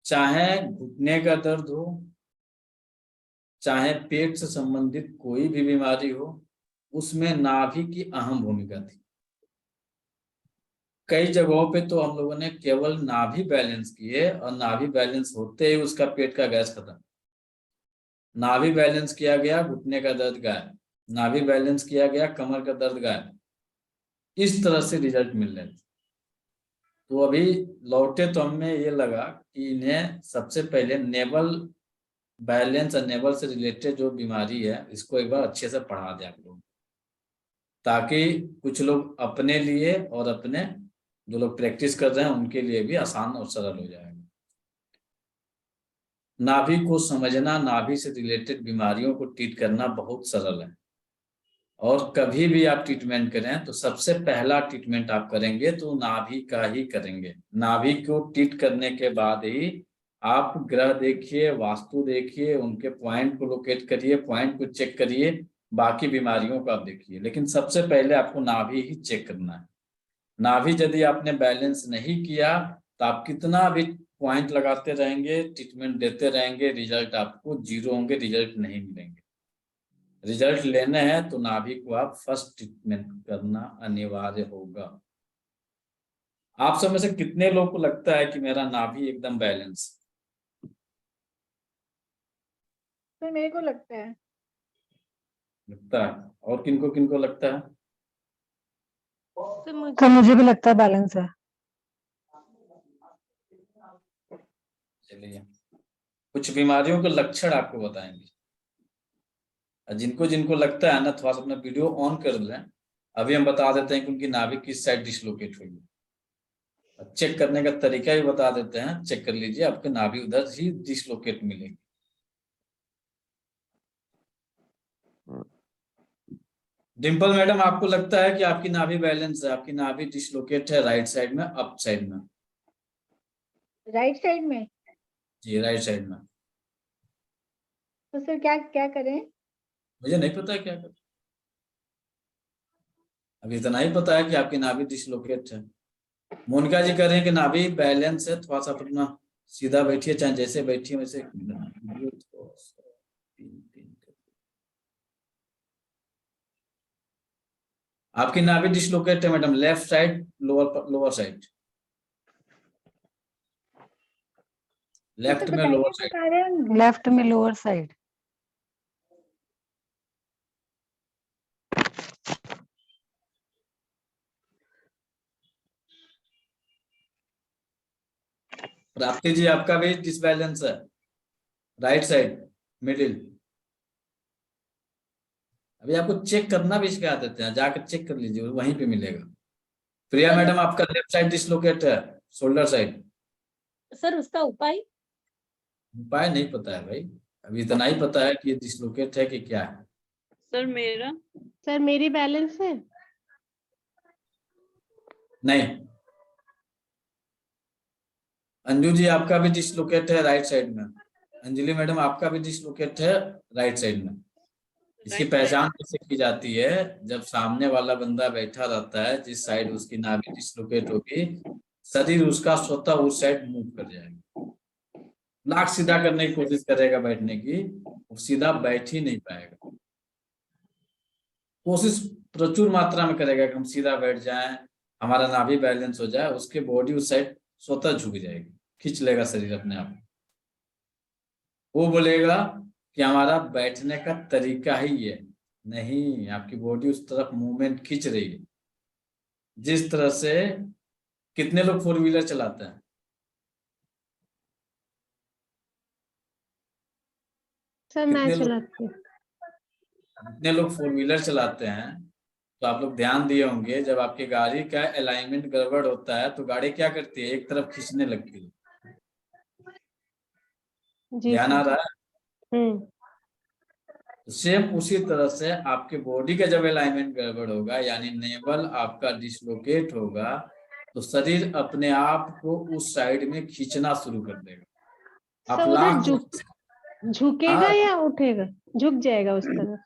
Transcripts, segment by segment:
चाहे घुटने का दर्द हो, चाहे पेट से संबंधित कोई भी बीमारी हो, उसमें नाभि की अहम भूमिका थी। कई जगहों पे तो हम लोगों ने केवल नाभि बैलेंस किए और नाभि बैलेंस होते ही उसका पेट का गैस खत्म। नाभि बैलेंस किया गया, घुटने का दर्द गायब। नाभि बैलेंस किया गया, कमर का दर्द गायब। इस तरह से रिजल्ट मिल रहे थे। तो अभी लौटे तो हमें ये लगा कि इन्हें सबसे पहले नेवल बैलेंस और नेवल से रिलेटेड जो बीमारी है इसको एक बार अच्छे से पढ़ा दें आप लोग, ताकि कुछ लोग अपने लिए और अपने जो लोग प्रैक्टिस कर रहे हैं उनके लिए भी आसान और सरल हो जाएगा। नाभि को समझना, नाभि से रिलेटेड बीमारियों को ट्रीट करना बहुत सरल है। और कभी भी आप ट्रीटमेंट करें तो सबसे पहला ट्रीटमेंट आप करेंगे तो नाभि का ही करेंगे। नाभि को ट्रीट करने के बाद ही आप ग्रह देखिए, वास्तु देखिए, उनके पॉइंट को लोकेट करिए, पॉइंट को चेक करिए, बाकी बीमारियों को आप देखिए, लेकिन सबसे पहले आपको नाभि ही चेक करना है। नाभि यदि आपने बैलेंस नहीं किया तो आप कितना भी पॉइंट लगाते रहेंगे, ट्रीटमेंट देते रहेंगे, रिजल्ट आपको जीरो होंगे, रिजल्ट नहीं मिलेंगे। रिजल्ट लेने हैं तो नाभि को आप फर्स्ट ट्रीटमेंट करना अनिवार्य होगा। आप सब में से कितने लोग को लगता है कि मेरा नाभि एकदम बैलेंस? तो मेरे को लगता है। लगता है। और किनको किनको लगता है? तो मुझे भी लगता है बैलेंस है। चलिए, कुछ बीमारियों के लक्षण आपको बताएंगे। जिनको जिनको लगता है ना, थोड़ा सा अपना वीडियो ऑन कर लें। अभी हम बता देते हैं कि उनकी नाभि किस साइड डिसलोकेट हुई है। चेक करने का तरीका भी बता देते हैं, चेक कर लीजिए, आपके नाभि उधर ही डिसलोकेट मिलेगी। डिम्पल मैडम, आपको लगता है कि आपकी नाभि बैलेंस है, आपकी नाभि डिसलोकेट है राइट साइड में, अप साइड में? राइट साइड में? जी, राइट साइड में। तो सर क्या क्या करें? मुझे नहीं पता है क्या कर, अभी इतना ही पता है कि आपकी नाभि डिसलोकेट है। मोनिका जी कह रहे हैं कि नाभि बैलेंस है, थोड़ा सा अपना सीधा बैठिए, चाहे जैसे बैठिए वैसे। आपकी नाभि डिसलोकेट है madam, left side, lower lower side, left में लोअर साइड। लेफ्ट में लोअर साइड। प्राप्ति जी, आपका भी डिसबैलेंस है, राइट साइड, मिडिल। अभी आपको चेक करना भी सिखा देते हैं, जाकर चेक कर लीजिए, वहीं पे मिलेगा। प्रिया मैडम, आपका लेफ्ट साइड डिसलोकेट है, शोल्डर साइड। सर उसका उपाय? उपाय नहीं पता है भाई, अभी इतना ही पता है कि ये डिसलोकेट है कि क्या है। सर मेरी बैलेंस है। नहीं। अंजू जी, आपका भी डिसलोकेट है राइट साइड में। अंजलि मैडम, आपका भी डिसलोकेट है राइट साइड में। इसकी पहचान कैसे की जाती है? जब सामने वाला बंदा बैठा रहता है, जिस साइड उसकी नाभि डिसलोकेट होगी, शरीर उसका स्वतः उस साइड मूव कर जाएगा। नाक सीधा करने की कोशिश करेगा बैठने की, वो सीधा बैठ ही नहीं पाएगा। कोशिश प्रचुर मात्रा में करेगा कि हम सीधा बैठ जाएं, हमारा नाभि बैलेंस हो जाए, उसके बॉडी उस साइड स्वतः झुक जाएगी, खींच लेगा शरीर अपने आप। वो बोलेगा कि हमारा बैठने का तरीका ही ये नहीं, आपकी बॉडी उस तरफ मूवमेंट खींच रही है। जिस तरह से, कितने लोग फोर व्हीलर चलाते हैं? सर मैं कितने लोग, चलाती हूँ। जितने लोग फोर व्हीलर चलाते हैं, तो आप लोग ध्यान दिए होंगे, जब आपकी गाड़ी का अलाइनमेंट गड़बड़ होता है तो गाड़ी क्या करती है, एक तरफ खींचने लगती है। जी ध्यान आ सर। रहा है? सेम उसी तरह से आपके बॉडी का जब अलाइनमेंट गड़बड़ होगा, यानी नेवल आपका डिसलोकेट होगा, तो शरीर अपने आप को उस साइड में खींचना शुरू कर देगा। आप सर उधर लाख झुकेगा हाँ, या उठेगा? झुक जाएगा उस तरफ।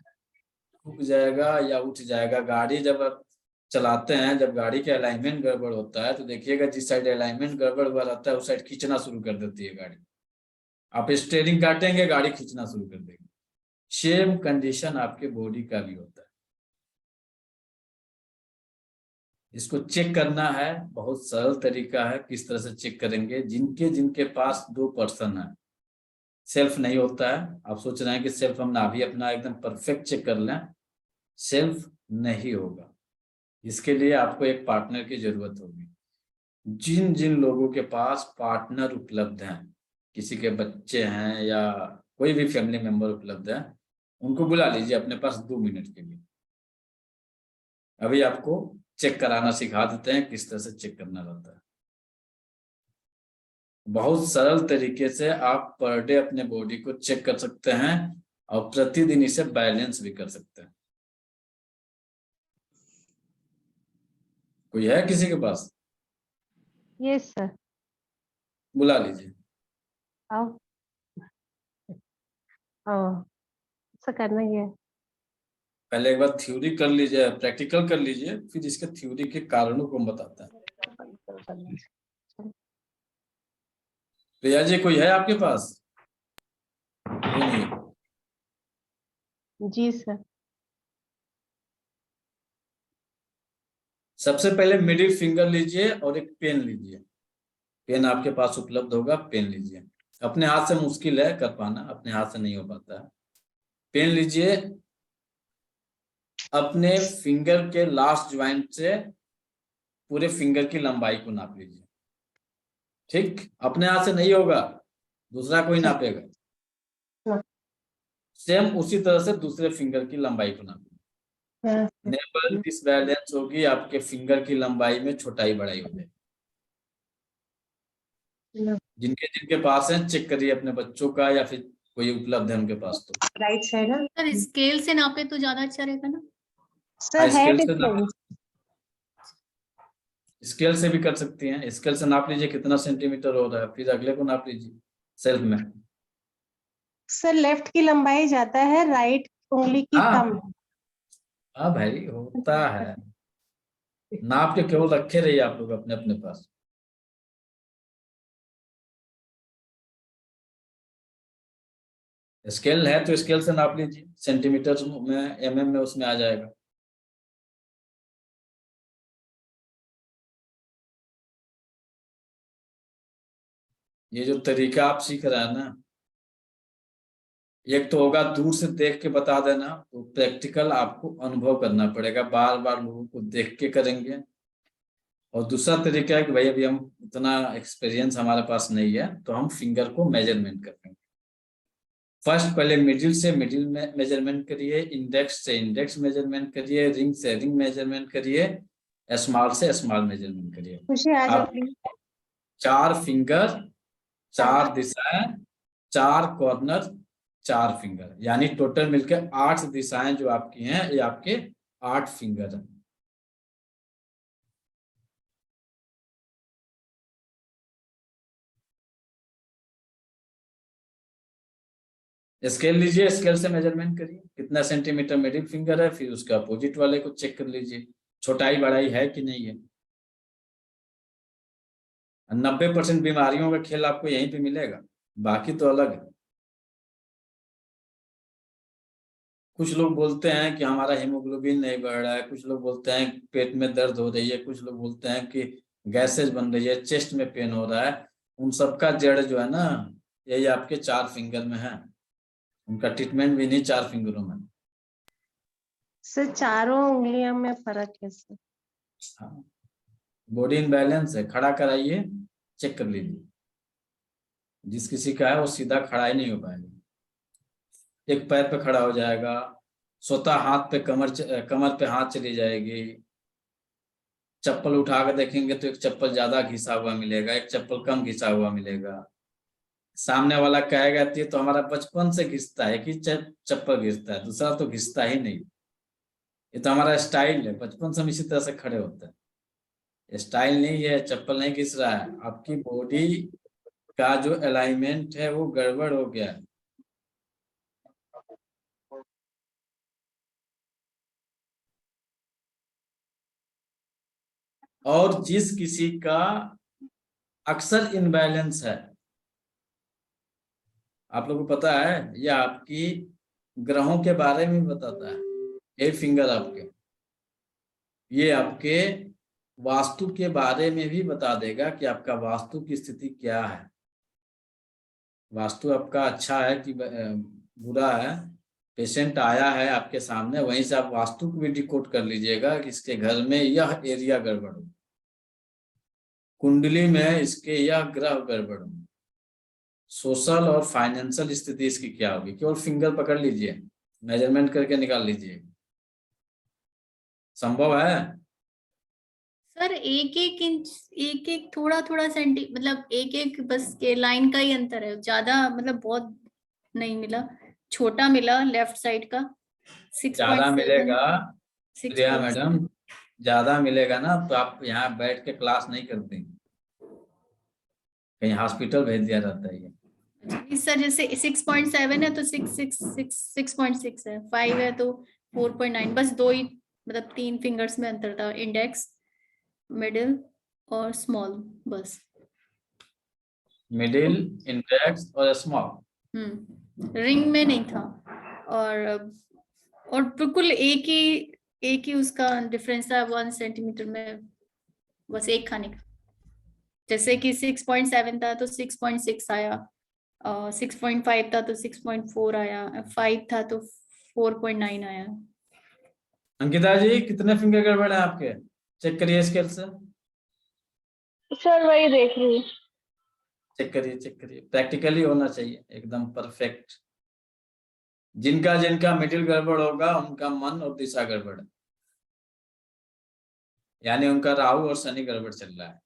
झुक जाएगा या उठ जाएगा। गाड़ी जब चलाते हैं, जब गाड़ी का अलाइनमेंट गड़बड़ होता है तो देखिएगा जिस साइड अलाइनमेंट गड़बड़ हुआ रहता है उस साइड खींचना शुरू कर देती है गाड़ी। आप स्टीयरिंग काटेंगे गाड़ी खींचना शुरू कर देगी। सेम कंडीशन आपके बॉडी का भी होता है। इसको चेक करना है, बहुत सरल तरीका है। किस तरह से चेक करेंगे? जिनके जिनके पास 2 पर्सन है, सेल्फ नहीं होता है। आप सोच रहे हैं कि सेल्फ हम नाभि अपना एकदम परफेक्ट चेक कर लें, सेल्फ नहीं होगा। इसके लिए आपको एक पार्टनर की जरूरत होगी। जिन जिन लोगों के पास पार्टनर उपलब्ध हैं, किसी के बच्चे हैं या कोई भी फैमिली मेंबर उपलब्ध है, उनको बुला लीजिए अपने पास 2 मिनट के लिए। अभी आपको चेक कराना सिखा देते हैं किस तरह से चेक करना रहता है। बहुत सरल तरीके से आप पर डे अपने बॉडी को चेक कर सकते हैं और प्रतिदिन इसे बैलेंस भी कर सकते हैं। कोई है किसी के पास? Yes sir. बुला लीजिए। आओ। ओ सर करना ही है। पहले एक बार थ्योरी कर लीजिए, प्रैक्टिकल कर लीजिए, फिर इसके थ्योरी के कारणों को हम बताते हैं। प्रिया जी कोई है आपके पास? कोई नहीं है। जी सर। सबसे पहले मिडिल फिंगर लीजिए और एक पेन लीजिए। पेन आपके पास उपलब्ध होगा, पेन लीजिए। अपने हाथ से मुश्किल है कर पाना, अपने हाथ से नहीं हो पाता है। पेन लीजिए, अपने फिंगर के लास्ट ज्वाइंट से पूरे फिंगर की लंबाई को नाप लीजिए। ठीक, अपने हाथ से नहीं होगा, दूसरा कोई नापेगा। सेम उसी तरह से दूसरे फिंगर की लंबाई को नापिए। नेवर डिसबैलेंस होगी, आपके फिंगर की लंबाई में छोटाई बड़ाई हो जाएगी। जिनके जिनके पास है चेक करिए, अपने बच्चों का या फिर कोई उपलब्ध है उनके पास तो। राइट साइड है सर स्केल से नापे तो ज्यादा अच्छा रहेगा ना? सर। है स्केल से डिफरेंस। स्केल से भी कर सकती हैं। स्केल से नाप लीजिए कितना सेंटीमीटर हो रहा है, फिर अगले को नाप लीजिए सेल्फ में। सर लेफ्ट की लंबाई ज्यादा है, राइट उंगली की कम हाँ हाँ भाई होता है, नाप के केवल रखे रहिए आप लोग अपने अपने पास। स्केल है तो स्केल से नाप लीजिए, सेंटीमीटर में एमएम में उसमें आ जाएगा। ये जो तरीका आप सीख रहे हैं ना, एक तो होगा दूर से देख के बता देना, तो प्रैक्टिकल आपको अनुभव करना पड़ेगा, बार बार लोगों को देख के करेंगे। और दूसरा तरीका है कि भाई अभी हम इतना एक्सपीरियंस हमारे पास नहीं है तो हम फिंगर को मेजरमेंट करेंगे। फर्स्ट पहले मिडिल से मिडिल में मेजरमेंट करिए, इंडेक्स से इंडेक्स मेजरमेंट करिए, रिंग से रिंग मेजरमेंट करिए, स्मॉल से स्मॉल मेजरमेंट करिए। खुशी आ जाओ आप प्लीज। 4 फिंगर, 4 दिशाएं, 4 कॉर्नर, 4 फिंगर, यानी टोटल मिलकर 8 दिशाएं जो आपकी हैं, ये आपके 8 फिंगर हैं। स्केल लीजिए, स्केल से मेजरमेंट करिए कितना सेंटीमीटर मिडिल फिंगर है, फिर उसके अपोजिट वाले को चेक कर लीजिए छोटाई बड़ाई है कि नहीं है। 90% बीमारियों का खेल आपको यहीं पे मिलेगा, बाकी तो अलग है। कुछ लोग बोलते हैं कि हमारा हीमोग्लोबिन नहीं बढ़ रहा है, कुछ लोग बोलते हैं पेट में दर्द हो रही है, कुछ लोग बोलते हैं कि गैसेज बन रही है, चेस्ट में पेन हो रहा है। उन सबका जड़ जो है ना, यही आपके 4 फिंगर में है। उनका ट्रीटमेंट भी नहीं 4 फिंगरों में। सर चारों उंगलियों में फर्क है सर। हाँ, बॉडी इनबैलेंस है, खड़ा कराइए चेक कर लीजिए। जिस किसी का है वो सीधा खड़ा ही नहीं हो पाएगा, एक पैर पे खड़ा हो जाएगा, स्वतः हाथ पे कमर पे हाथ चली जाएगी। चप्पल उठा कर देखेंगे तो एक चप्पल ज्यादा घिसा हुआ मिलेगा, एक चप्पल कम घिसा हुआ मिलेगा। सामने वाला कहेगा ये तो हमारा बचपन से घिसता है कि चप्पल घिसता है, दूसरा तो घिसता ही नहीं, ये तो हमारा स्टाइल है, बचपन से हम इसी तरह से खड़े होते हैं। स्टाइल नहीं है, चप्पल नहीं घिस रहा है, आपकी बॉडी का जो अलाइनमेंट है वो गड़बड़ हो गया है। और जिस किसी का अक्सर इनबैलेंस है, आप लोगों को पता है, यह आपकी ग्रहों के बारे में बताता है। ये फिंगर आपके, ये आपके वास्तु के बारे में भी बता देगा कि आपका वास्तु की स्थिति क्या है, वास्तु आपका अच्छा है कि बुरा है। पेशेंट आया है आपके सामने, वहीं से आप वास्तु को भी डिकोड कर लीजिएगा कि इसके घर में यह एरिया गड़बड़ हो, कुंडली में इसके यह ग्रह गड़बड़ हो, सोशल और फाइनेंशियल स्थिति इसकी क्या होगी। केवल फिंगर पकड़ लीजिए, मेजरमेंट करके निकाल लीजिए। संभव है? सर एक एक इंच, एक एक थोड़ा थोड़ा सेंटी, मतलब एक एक बस के लाइन का ही अंतर है, ज्यादा मतलब बहुत नहीं मिला, छोटा मिला लेफ्ट साइड का। ज्यादा 6.7 मिलेगा प्रिया 6.7। मैडम, ज्यादा मिलेगा ना तो आप यहाँ बैठ के क्लास नहीं करते, कहीं हॉस्पिटल भेज दिया जाता है। ये सर जैसे 6.7 है तो 6.6 है, 5 है तो 4.9, बस दो ही, मतलब 3 फिंगर्स में अंतर था, इंडेक्स, मिडिल और स्मॉल, बस। मिडिल, इंडेक्स और स्मॉल। रिंग में नहीं था। और बिल्कुल एक ही उसका डिफरेंस था, 1 सेंटीमीटर में, बस एक खाने का। जैसे कि 6.7 था तो 6.6 आया, 6.5 था तो 6.4 आया, 5 था तो 4.9 आया। अंकिता जी कितने फिंगर गड़बड़ है आपके? चेक करिए स्केल से, सर वही देख रही हूँ। चेक करिए, चेक करिए, प्रैक्टिकली होना चाहिए एकदम परफेक्ट। जिनका जिनका मिडिल गड़बड़ होगा उनका मन और दिशा गड़बड़ है, यानी उनका राहु और शनि गड़बड़ चल रहा है।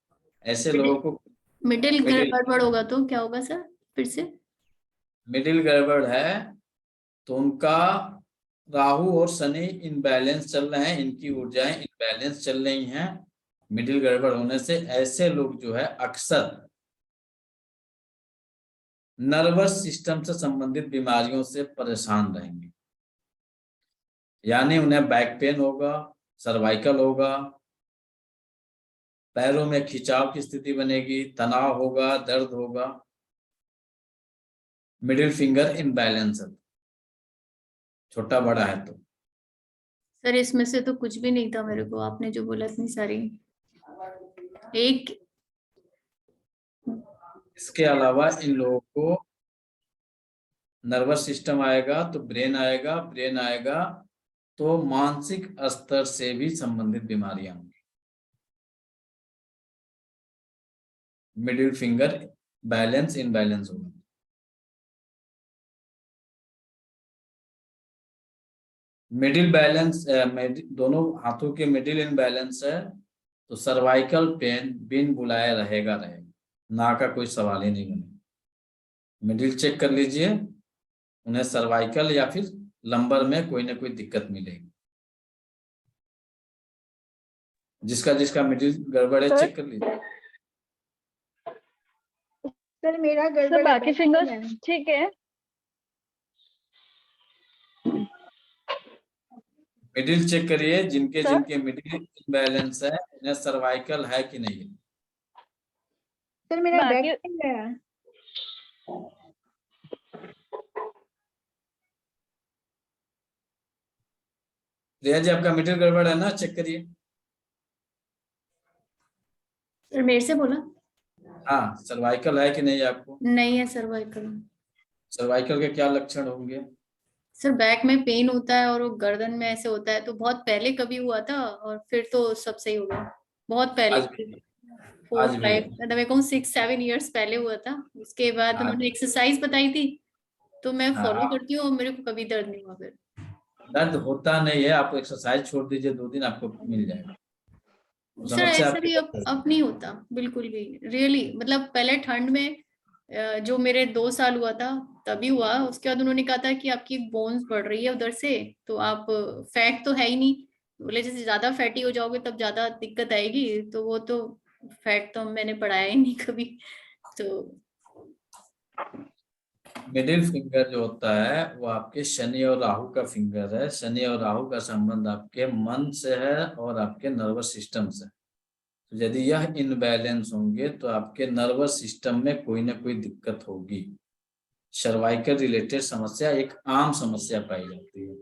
ऐसे लोगों को मिडिल मिडिल गड़बड़ होगा तो क्या होगा सर, फिर से? मिडिल गड़बड़ है तो उनका राहु और शनि इनबैलेंस चल रहे हैं, इनकी ऊर्जाएं इनबैलेंस चल रही हैं। मिडिल गड़बड़ होने से ऐसे लोग जो है अक्सर नर्वस सिस्टम से संबंधित बीमारियों से परेशान रहेंगे, यानी उन्हें बैक पेन होगा, सर्वाइकल होगा, पैरों में खिंचाव की स्थिति बनेगी, तनाव होगा, दर्द होगा। मिडिल फिंगर इनबैलेंस है, छोटा बड़ा है तो। सर इसमें से तो कुछ भी नहीं था मेरे को, आपने जो बोला इतनी सारी, एक। इसके अलावा इन लोगों को नर्वस सिस्टम आएगा तो ब्रेन आएगा, ब्रेन आएगा तो मानसिक स्तर से भी संबंधित बीमारियां होंगी। मिडिल फिंगर बैलेंस इनबैलेंस होगा। मिडिल बैलेंस, दोनों हाथों के मिडिल इनबैलेंस है तो सर्वाइकल पेन बिन बुलाए रहेगा, ना का कोई सवाल ही नहीं बने। मिडिल चेक कर लीजिए, उन्हें सर्वाइकल या फिर लंबर में कोई ना कोई दिक्कत मिलेगी। जिसका जिसका मिडिल गड़बड़ है चेक कर लीजिए। सर मेरा गड़बड़, बाकी फिंगर्स ठीक है। मिडिल चेक करिए, जिनके सर? जिनके मिडिल इनबैलेंस है उन्हें सर्वाइकल है कि नहीं है। सर मेरा बैक पेन है। रिया जी आपका मिडिल गड़बड़ है ना, चेक करिए। सर मेरे से बोला? हाँ, सर्वाइकल है कि नहीं आपको? नहीं है सर्वाइकल। सर्वाइकल के क्या लक्षण होंगे? सर बैक में पेन होता है और वो गर्दन में ऐसे होता है, तो बहुत पहले कभी हुआ था और फिर तो सब सही हो गया, बहुत आज पहले, भी? 4 आज भी 5 मतलब मैं कहूँ 6 7 ईयर्स पहले हुआ था। उसके बाद आज उन्होंने एक्सरसाइज बताई थी तो मैं फॉलो हाँ, करती हूँ और मेरे को कभी दर्द नहीं हुआ फिर। दर्द होता नहीं है, आप एक्सरसाइज छोड़ दीजिए, 2 दिन आपको मिल जाएगा। सर समझ से ऐसा आपके भी अब नहीं होता बिल्कुल भी, रियली, मतलब पहले ठंड में जो मेरे 2 साल हुआ था तभी हुआ, उसके बाद उन्होंने कहा था कि आपकी बोन्स बढ़ रही है उधर से, तो आप, फैट तो है ही नहीं, बोले जैसे ज्यादा फैटी हो जाओगे तब ज्यादा दिक्कत आएगी, तो वो तो फैट तो मैंने बढ़ाया ही नहीं कभी, तो मिडिल फिंगर जो होता है वो आपके शनि और राहु का फिंगर है। शनि और राहु का संबंध आपके मन से है और आपके नर्वस सिस्टम से। तो यदि यह इनबैलेंस होंगे तो आपके नर्वस सिस्टम में कोई ना कोई दिक्कत होगी। सर्वाइकल रिलेटेड समस्या एक आम समस्या पाई जाती है।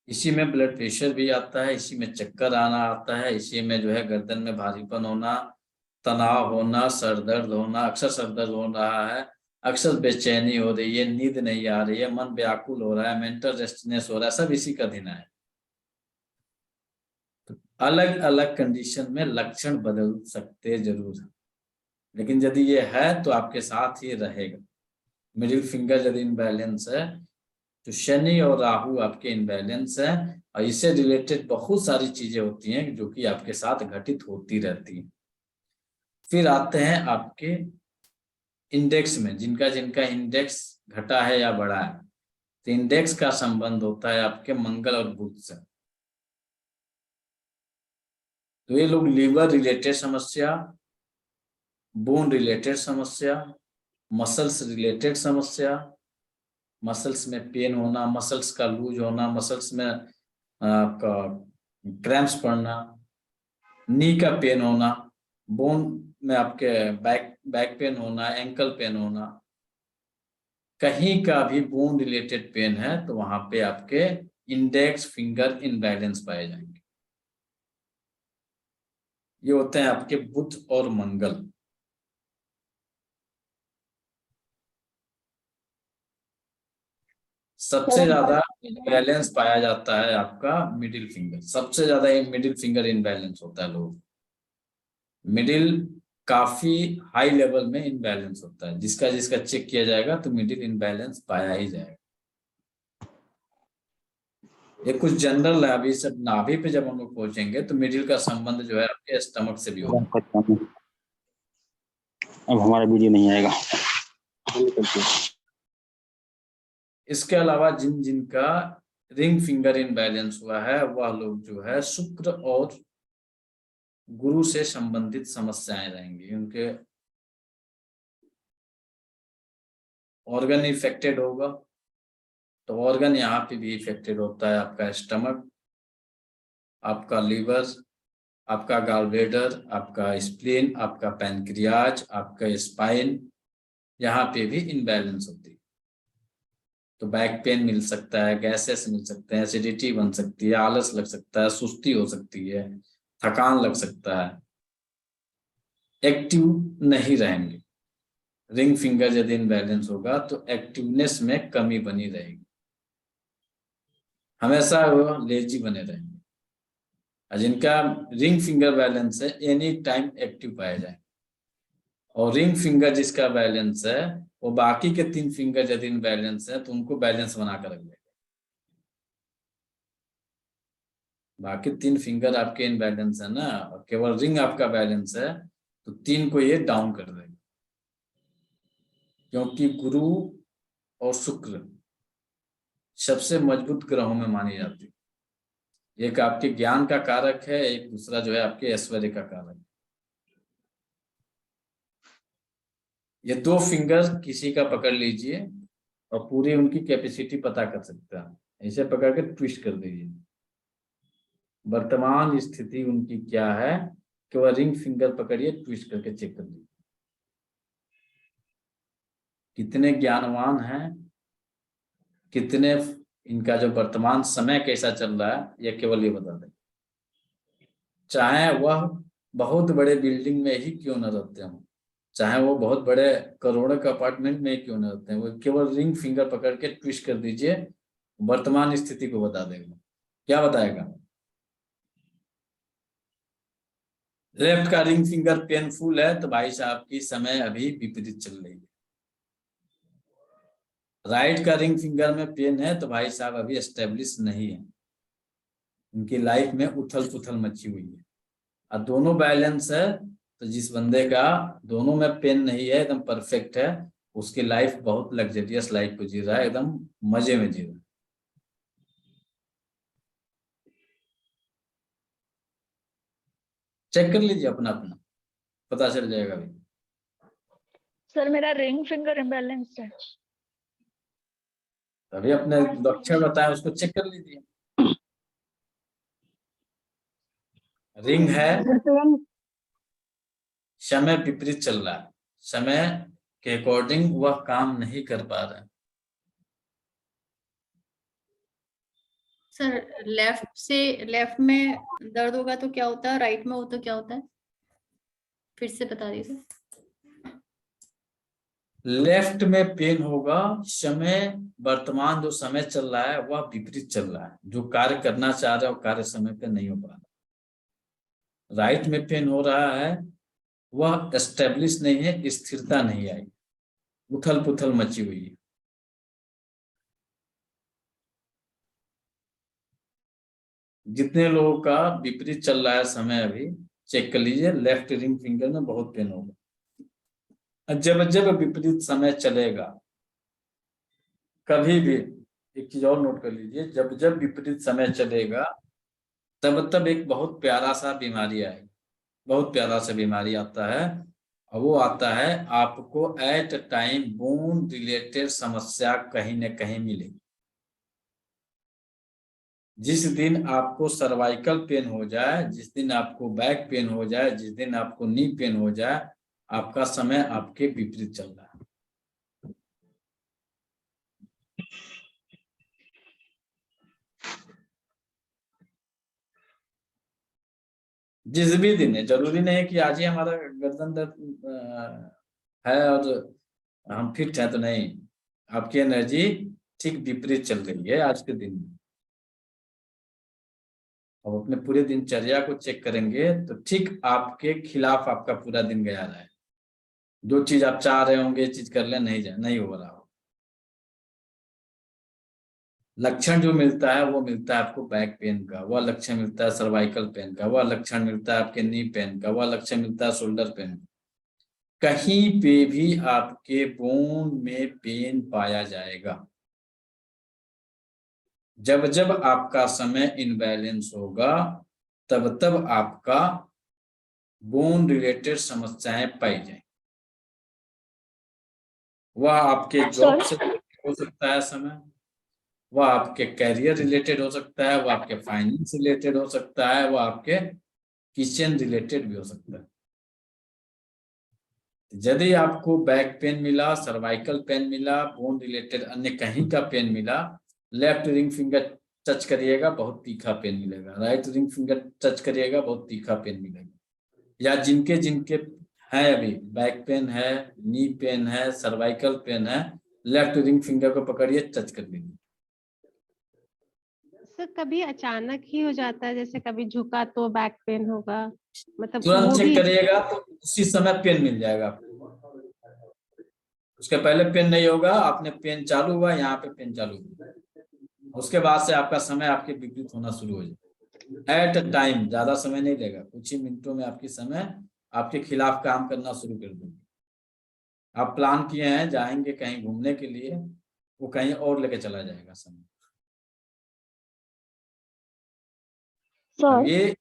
इसी में ब्लड प्रेशर भी आता है, इसी में चक्कर आना आता है, इसी में जो है गर्दन में भारीपन होना, तनाव होना, सर दर्द होना, अक्सर सर दर्द हो रहा है, अक्सर बेचैनी हो रही है, नींद नहीं आ रही है, मन व्याकुल हो रहा है, मेंटल रेस्टनेस हो रहा है, सब इसी का दिन है। तो अलग अलग कंडीशन में लक्षण बदल सकते जरूर है, लेकिन यदि ये है तो आपके साथ ही रहेगा। मिडिल फिंगर यदि इनबैलेंस है तो शनि और राहु आपके इनबैलेंस है, और इससे रिलेटेड बहुत सारी चीजें होती हैं जो कि आपके साथ घटित होती रहती हैं। फिर आते हैं आपके इंडेक्स में, जिनका जिनका इंडेक्स घटा है या बढ़ा है, तो इंडेक्स का संबंध होता है आपके मंगल और बुध से। तो ये लोग लीवर रिलेटेड समस्या, बोन रिलेटेड समस्या, मसल्स रिलेटेड समस्या, मसल्स में पेन होना, मसल्स का लूज होना, मसल्स में क्रैम्प्स पड़ना, नी का पेन होना, बोन में आपके बैक पेन होना, एंकल पेन होना, कहीं का भी बोन रिलेटेड पेन है तो वहां पे आपके इंडेक्स फिंगर इनबैलेंस पाए जाएंगे। ये होते हैं आपके बुध और मंगल। सबसे ज्यादा इनबैलेंस पाया जाता है आपका मिडिल फिंगर, सबसे ज्यादा मिडिल फिंगर इनबैलेंस होता है लोग। मिडिल काफी हाई लेवल में इनबैलेंस होता है, जिसका जिसका चेक किया जाएगा तो मिडिल इनबैलेंस पाया ही जाएगा। ये कुछ जनरल है, अभी सब नाभि पे जब हम लोग पहुंचेंगे तो मिडिल का संबंध जो है आपके स्टमक से भी होगा। अब हमारा वीडियो नहीं आएगा। इसके अलावा जिन जिनका रिंग फिंगर इनबैलेंस हुआ है वह लोग जो है शुक्र और गुरु से संबंधित समस्याएं रहेंगी। उनके ऑर्गन इफेक्टेड होगा, तो ऑर्गन यहाँ पे भी इफेक्टेड होता है आपका स्टमक, आपका लीवर, आपका गॉलब्लैडर, आपका स्प्लीन, आपका पैनक्रियाज, आपका स्पाइन, यहाँ पे भी इनबैलेंस होती है। तो बैक पेन मिल सकता है, गैसेस मिल सकते हैं, एसिडिटी बन सकती है, आलस लग सकता है, सुस्ती हो सकती है, थकान लग सकता है, एक्टिव नहीं रहेंगे। रिंग फिंगर यदि इनबैलेंस होगा तो एक्टिवनेस में कमी बनी रहेगी, हमेशा वो लेजी बने रहेंगे। और जिनका रिंग फिंगर बैलेंस है एनी टाइम एक्टिव पाया जाए, और रिंग फिंगर जिसका बैलेंस है वो बाकी के 3 फिंगर यदि इनबैलेंस है तो उनको बैलेंस बनाकर रख लेगा। बाकी 3 फिंगर आपके इनबैलेंस है ना, और केवल रिंग आपका बैलेंस है तो 3 को ये डाउन कर देगा। क्योंकि गुरु और शुक्र सबसे मजबूत ग्रहों में मानी जाती है। एक आपके ज्ञान का कारक है, एक दूसरा जो है आपके ऐश्वर्य का कारक है। ये 2 फिंगर किसी का पकड़ लीजिए और पूरी उनकी कैपेसिटी पता कर सकता है। इसे पकड़ के ट्विस्ट कर दीजिए, वर्तमान स्थिति उनकी क्या है, केवल रिंग फिंगर पकड़िए, ट्विस्ट करके चेक कर लीजिए कितने ज्ञानवान हैं, कितने इनका जो वर्तमान समय कैसा चल रहा है, यह केवल ये बता दें। चाहे वह बहुत बड़े बिल्डिंग में ही क्यों न रहते हो, चाहे वो बहुत बड़े करोड़ों के अपार्टमेंट में क्यों न रहते हैं, वो केवल रिंग फिंगर पकड़ के ट्विस्ट कर दीजिए, वर्तमान स्थिति को बता देगा। क्या बताएगा? लेफ्ट का रिंग फिंगर पेनफुल है तो भाई साहब की समय अभी विपरीत चल रही है। राइट का रिंग फिंगर में पेन है तो भाई साहब अभी एस्टेब्लिश नहीं है, उनकी लाइफ में उथल पुथल मची हुई है। और दोनों बैलेंस है तो जिस बंदे का दोनों में पेन नहीं है, एकदम परफेक्ट है, उसकी लाइफ बहुत लग्जरियस लाइफ को जी रहा है, एकदम मजे में जी रहा है। चेक कर लीजिए अपना अपना, पता चल जाएगा अभी। सर मेरा रिंग फिंगर इम्बैलेंस है। तभी अपने लक्षण बताए उसको चेक कर लीजिए। रिंग है समय विपरीत चल रहा है, समय के अकॉर्डिंग वह काम नहीं कर पा रहे हैं। सर लेफ्ट में दर्द होगा तो क्या होता है, राइट में हो तो क्या होता है, फिर से बता दीजिए। लेफ्ट में पेन होगा, समय वर्तमान जो समय चल रहा है वह विपरीत चल रहा है, जो कार्य करना चाह रहे हो कार्य समय पे नहीं हो पा रहा। राइट में पेन हो रहा है, वह एस्टेब्लिश नहीं है, स्थिरता नहीं आई, उथल पुथल मची हुई है। जितने लोगों का विपरीत चल रहा है समय, अभी चेक कर लीजिए, लेफ्ट रिंग फिंगर में बहुत पेन होगा। जब जब विपरीत समय चलेगा, कभी भी एक चीज और नोट कर लीजिए, जब जब विपरीत समय चलेगा तब तब एक बहुत प्यारा सा बीमारी आएगी, बहुत प्यारा सा बीमारी आता है, और वो आता है आपको एट टाइम बोन रिलेटेड समस्या कहीं न कहीं मिलेगी। जिस दिन आपको सर्वाइकल पेन हो जाए, जिस दिन आपको बैक पेन हो जाए, जिस दिन आपको नी पेन हो जाए, आपका समय आपके विपरीत चल रहा है। जिस भी दिन है, जरूरी नहीं है कि आज ही हमारा गर्दन दर्द है और हम फिट हैं, तो नहीं, आपकी एनर्जी ठीक विपरीत चल रही है आज के दिन में। अब अपने पूरे दिनचर्या को चेक करेंगे तो ठीक आपके खिलाफ आपका पूरा दिन गया रहा है। जो चीज आप चाह रहे होंगे ये चीज कर ले, नहीं हो रहा हो। लक्षण जो मिलता है वो मिलता है आपको बैक पेन का, वह लक्षण मिलता है सर्वाइकल पेन का, वह लक्षण मिलता है आपके नी पेन का, वह लक्षण मिलता है शोल्डर पेन का। कहीं पे भी आपके बोन में पेन पाया जाएगा। जब जब आपका समय इनबैलेंस होगा तब तब आपका बोन रिलेटेड समस्याएं पाई जाएंगी। वह आपके जॉब से हो सकता है समय, वह आपके कैरियर रिलेटेड हो सकता है, वह आपके फाइनेंस रिलेटेड हो सकता है, वह आपके किचन रिलेटेड भी हो सकता है। यदि आपको बैक पेन मिला, सर्वाइकल पेन मिला, बोन रिलेटेड अन्य कहीं का पेन मिला, लेफ्ट रिंग फिंगर टच करिएगा, बहुत तीखा पेन मिलेगा। राइट रिंग फिंगर टच करिएगा, बहुत तीखा पेन मिलेगा। या जिनके जिनके है अभी बैक पेन है, नी पेन है, सर्वाइकल पेन है, लेफ्ट रिंग फिंगर को पकड़िए, टच कर दीजिए। सर कभी अचानक ही हो जाता है, जैसे कभी झुका तो बैक पेन होगा, मतलब तुरंत वो चेक भी। करिएगा तो उसी समय पेन मिल जाएगा आपको। उसके पहले पेन नहीं होगा, आपने पेन चालू हुआ, यहाँ पे पेन चालू हुआ, उसके बाद से आपका समय आपके विपरीत होना शुरू हो जाए। एट अ टाइम, ज्यादा समय नहीं लेगा, कुछ ही मिनटों में आपकी समय आपके खिलाफ काम करना शुरू कर देगी। आप प्लान किए हैं जाएंगे कहीं घूमने के लिए, वो कहीं और लेके चला जाएगा समय। अब ये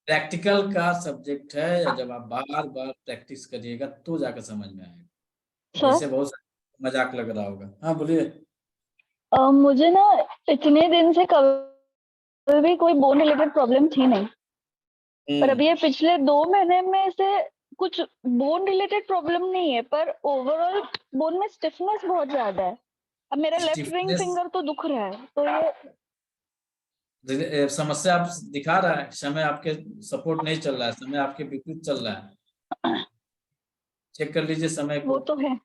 प्रैक्टिकल का सब्जेक्ट है, जब आप बार बार प्रैक्टिस करिएगा तो जाकर समझ में आएगा। वैसे बहुत मजाक लग रहा होगा। हाँ बोलिए। मुझे ना इतने दिन से कभी भी कोई बोन रिलेटेड प्रॉब्लम थी नहीं, पर अभी ये पिछले 2 महीने में से कुछ बोन रिलेटेड प्रॉब्लम नहीं है, पर ओवरऑल बोन में स्टिफनेस बहुत ज्यादा है। अब मेरा लेफ्ट रिंग फिंगर तो दुख रहा है, तो ये समस्या आप दिखा रहा है, समय आपके सपोर्ट नहीं चल रहा है, समय आपके विपरीत चल रहा है। चेक कर लीजिए समय को। वो तो है,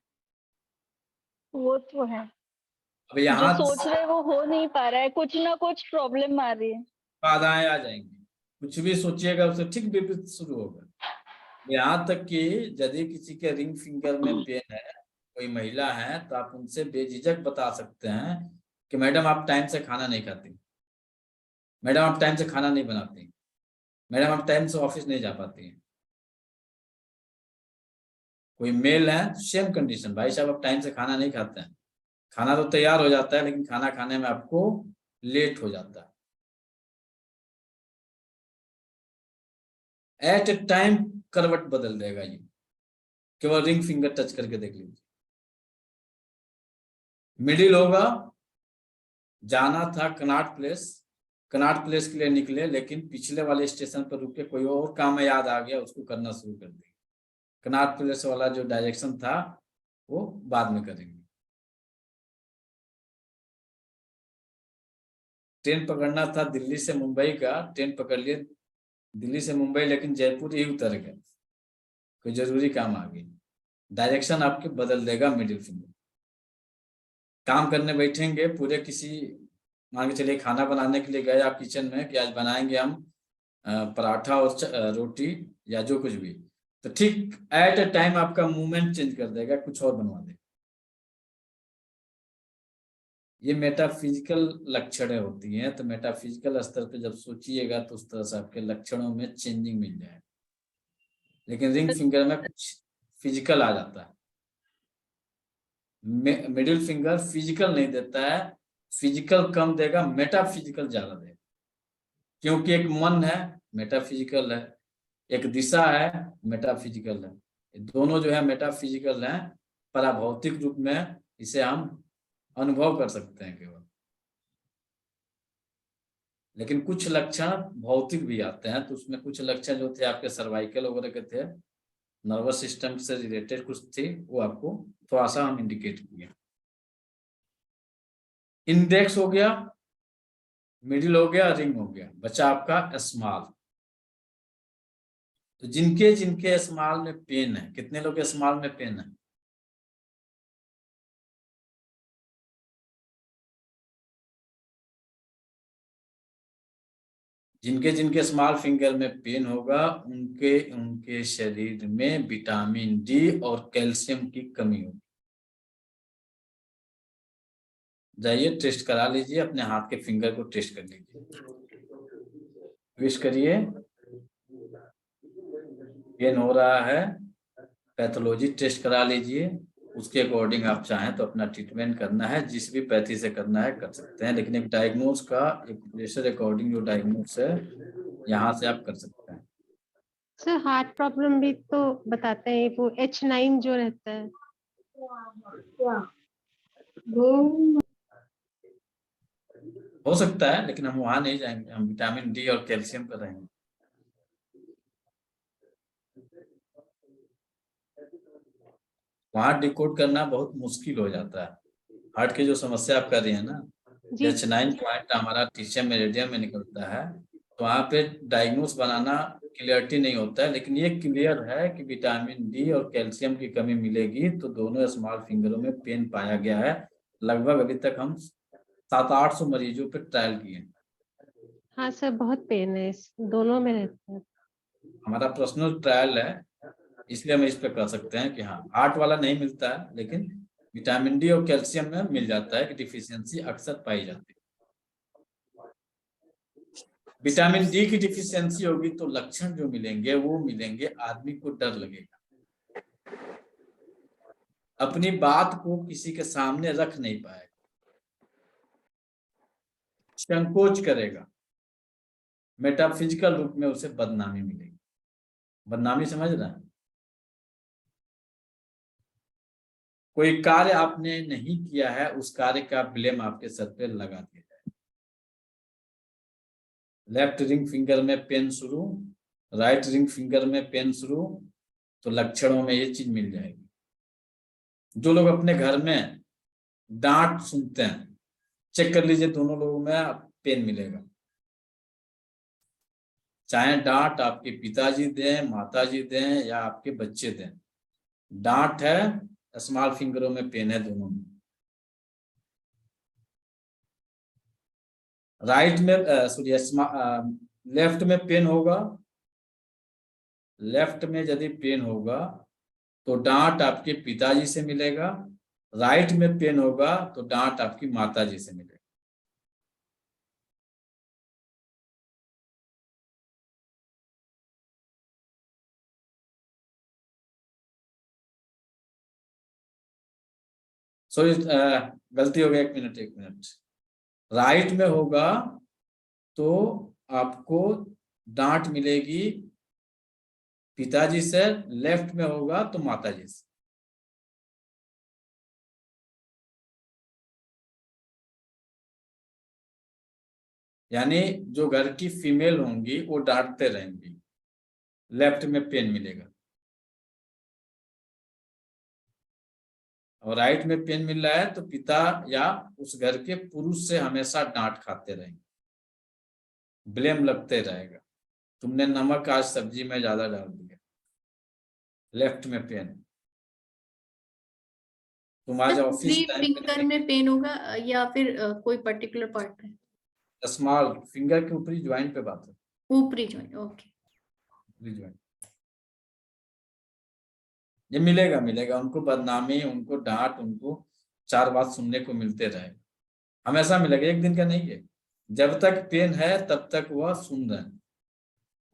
वो तो है। अब जो यहाँ सोच रहे वो हो नहीं पा रहा है, कुछ ना कुछ प्रॉब्लम आ रही है। बाधाएं आ जाएंगी, कुछ भी सोचिएगा उससे ठीक विपरीत शुरू होगा। यहाँ तक कि यदि किसी के रिंग फिंगर में पेन है, कोई महिला है, तो आप उनसे बेझिझक बता सकते हैं कि मैडम आप टाइम से खाना नहीं खाती, मैडम आप टाइम से खाना नहीं बनाती, मैडम आप टाइम से ऑफिस नहीं जा पाती हैं। कोई मेल है, सेम कंडीशन, भाई साहब आप टाइम से खाना नहीं खाते हैं, खाना तो तैयार हो जाता है लेकिन खाना खाने में आपको लेट हो जाता है। एट ए टाइम करवट बदल देगा ये, केवल रिंग फिंगर टच करके देख लीजिए। मिडिल होगा, जाना था कनॉट प्लेस, कनॉट प्लेस के लिए निकले लेकिन पिछले वाले स्टेशन पर रुके, कोई और काम याद आ गया, उसको करना शुरू कर दिया। कनॉट प्लेस वाला जो डायरेक्शन था वो बाद में करेंगे। ट्रेन पकड़ना था दिल्ली से मुंबई का, ट्रेन पकड़ लिए दिल्ली से मुंबई, लेकिन जयपुर ही उतर गए, कोई जरूरी काम आ गई, डायरेक्शन आपके बदल देगा मिडिल फिंगर। काम करने बैठेंगे पूरे, किसी मान के चलिए खाना बनाने के लिए गए आप किचन में कि आज बनाएंगे हम पराठा और रोटी या जो कुछ भी, तो ठीक एट अ टाइम आपका मूवमेंट चेंज कर देगा, कुछ और बनवा देगा। ये मेटाफिजिकल लक्षणें होती हैं। तो मेटाफिजिकल स्तर पे जब सोचिएगा तो उस तरह से आपके लक्षणों में चेंजिंग मिल जाए, लेकिन रिंग फिंगर में कुछ फिजिकल आ जाता है। मिडिल फिंगर फिजिकल नहीं देता है, फिजिकल कम देगा, मेटाफिजिकल ज्यादा देगा, क्योंकि एक मन है मेटाफिजिकल है, एक दिशा है मेटाफिजिकल है। दोनों जो है मेटाफिजिकल हैं, पराभौतिक रूप में इसे हम अनुभव कर सकते हैं केवल, लेकिन कुछ लक्षण भौतिक भी आते हैं। तो उसमें कुछ लक्षण जो थे आपके सर्वाइकल वगैरह के थे, नर्वस सिस्टम से रिलेटेड कुछ थी, वो आपको थोड़ा सा हम इंडिकेट किए। इंडेक्स हो गया, मिडिल हो गया, रिंग हो गया, बचा आपका स्मॉल। तो जिनके जिनके स्मॉल में पेन है, कितने लोग स्मॉल में पेन है? जिनके जिनके स्मॉल फिंगर में पेन होगा उनके उनके शरीर में विटामिन डी और कैल्शियम की कमी होगी। जाइए टेस्ट करा लीजिए, अपने हाथ के फिंगर को टेस्ट कर लीजिए, ट्विस्ट करिए, पेन हो रहा है, पैथोलॉजी टेस्ट करा लीजिए, उसके अकॉर्डिंग आप चाहें तो अपना ट्रीटमेंट करना है, जिस भी पैथी से करना है कर सकते हैं, लेकिन एक डायग्नोज का एक प्रेशर अकॉर्डिंग जो डायग्नोज है यहाँ से आप कर सकते हैं। सर हार्ट प्रॉब्लम भी तो बताते हैं, वो H9 जो रहता है। हो सकता है, लेकिन हम वहां नहीं जाएंगे, हम विटामिन डी और कैल्शियम पर रहेंगे। वहां डिकोड करना बहुत मुश्किल हो जाता है। हार्ट की जो समस्या आप कर रही है ना, जी H9 पॉइंट हमारा टीशियम मेरिडियम में निकलता है, तो वहाँ पे डायग्नोस बनाना क्लियरिटी नहीं होता है, लेकिन ये क्लियर है कि विटामिन डी और कैल्शियम की कमी मिलेगी। तो दोनों स्मॉल फिंगरों में पेन पाया गया है। लगभग अभी तक हम 700-800 मरीजों पे ट्रायल किए। हाँ सर, बहुत पेन है, इस दोनों में रहता है। हमारा पर्सनल ट्रायल है, इसलिए हम इस पे कर सकते हैं कि हाँ हार्ट वाला नहीं मिलता है, लेकिन विटामिन डी और कैल्शियम में मिल जाता है कि डिफिशियंसी अक्सर पाई जाती है। विटामिन डी की डिफिशियंसी होगी तो लक्षण जो मिलेंगे वो मिलेंगे, आदमी को डर लगेगा, अपनी बात को किसी के सामने रख नहीं पाएगा, संकोच करेगा, मेटाफिजिकल रूप में उसे बदनामी मिलेगी। बदनामी समझ रहा है? कोई कार्य आपने नहीं किया है, उस कार्य का ब्लेम आपके सर पे लगा दिया जाए। लेफ्ट रिंग फिंगर में पेन शुरू, राइट रिंग फिंगर में पेन शुरू, तो लक्षणों में ये चीज मिल जाएगी। जो लोग अपने घर में डांट सुनते हैं, चेक कर लीजिए, दोनों लोगों में पेन मिलेगा। चाहे डांट आपके पिताजी दें, माताजी दें या आपके बच्चे दें, डांट है, स्मॉल फिंगरों में पेन है, दोनों में। राइट में सॉरी लेफ्ट में पेन होगा, लेफ्ट में यदि पेन होगा तो डांट आपके पिताजी से मिलेगा, राइट में पेन होगा तो डांट आपकी माताजी से मिलेगा। सॉरी गलती हो गई, एक मिनट। राइट में होगा तो आपको डांट मिलेगी पिताजी से, लेफ्ट में होगा तो माताजी से। यानी जो घर की फीमेल होंगी वो डांटते रहेंगी, लेफ्ट में पेन मिलेगा। और राइट में पेन मिल रहा है तो पिता या उस घर के पुरुष से हमेशा डांट खाते रहेंगे, ब्लेम लगते रहेगा, तुमने नमक आज सब्जी में ज्यादा डाल दिया। लेफ्ट में पेन, तुम आज ऑफिस टाइम फिंगर में पेन होगा या फिर कोई पर्टिकुलर पार्ट में? स्मॉल फिंगर के ऊपरी ज्वाइंट पे बात है, ऊपरी जॉइंट, ओके। ऊपरी ज्वाइंट। ये मिलेगा मिलेगा उनको, बदनामी, उनको डांट, उनको चार बात सुनने को मिलते रहेगा, हमेशा मिलेगा, एक दिन का नहीं है। जब तक पेन है तब तक वह सुन रहे हैं,